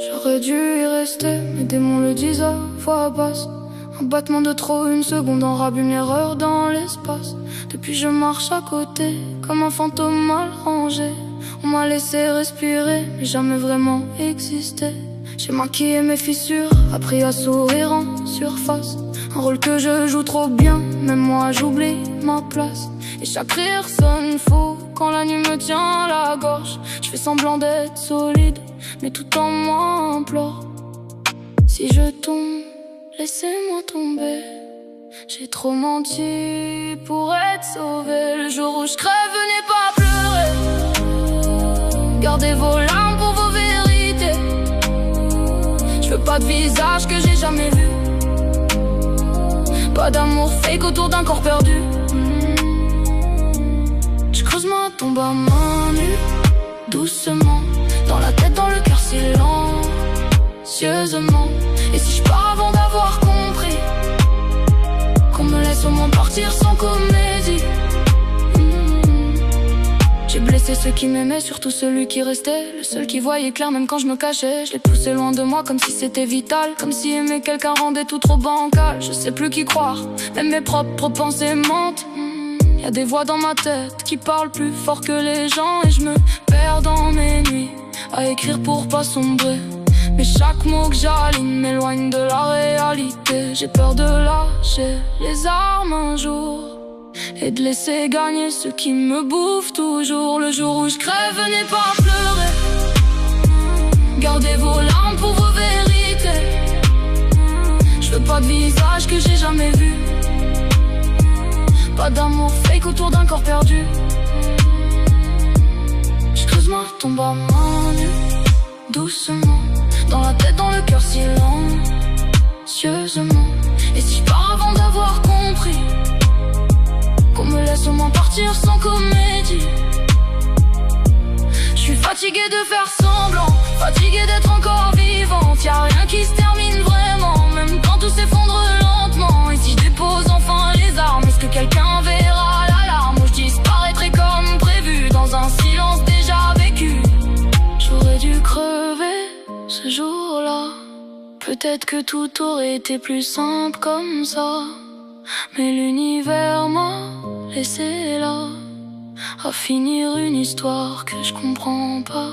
J'aurais dû y rester, mes démons le disent à voix basse. Un battement de trop, une seconde enrabe une erreur dans l'espace. Depuis je marche à côté, comme un fantôme mal rangé. On m'a laissé respirer, mais jamais vraiment existé. J'ai maquillé mes fissures, appris à sourire en surface. Un rôle que je joue trop bien, même moi j'oublie ma place. Et chaque rire sonne faux quand la nuit me tient à la gorge. Je fais semblant d'être solide, mais tout en moi implore. Si je tombe, laissez-moi tomber. J'ai trop menti pour être sauvé. Le jour où je crève, venez pas pleurer. Gardez vos larmes pour vos vérités. Je veux pas de visage que j'ai jamais vu. Pas d'amour fake autour d'un corps perdu. Je creuse ma tombe à main nue, doucement. Dans la tête, dans le cœur, silencieusement. Et si je pars avant d'avoir compris, qu'on me laisse au moins partir sans comédie. J'ai blessé ceux qui m'aimaient, surtout celui qui restait. Le seul qui voyait clair même quand je me cachais. Je l'ai poussé loin de moi comme si c'était vital. Comme si aimer quelqu'un rendait tout trop bancal. Je sais plus qui croire, même mes propres pensées mentent. Y'a des voix dans ma tête qui parlent plus fort que les gens. Et je me perds dans mes nuits à écrire pour pas sombrer. Mais chaque mot que j'aligne m'éloigne de la réalité. J'ai peur de lâcher les armes un jour et de laisser gagner ceux qui me bouffent toujours. Le jour où je crève, venez pas pleurer. Gardez vos larmes pour vos vérités. Je veux pas de visage que j'ai jamais vu. Pas d'amour fake autour d'un corps perdu. Je creuse ma tombe à main nue, doucement. Dans la tête, dans le cœur, silencieusement. Et si je pars avant d'avoir compris, qu'on me laisse au moins partir sans comédie. Je suis fatigué de faire semblant, fatigué d'être encore vivante. Y'a rien qui se termine vraiment, même quand tout s'effondre lentement. Et si je dépose enfin les armes, est-ce que quelqu'un verra l'alarme? Ou je disparaîtrai comme prévu dans un silence déjà vécu? J'aurais dû crever ce jour-là. Peut-être que tout aurait été plus simple comme ça. Mais l'univers m'a laissé là, à finir une histoire que je comprends pas.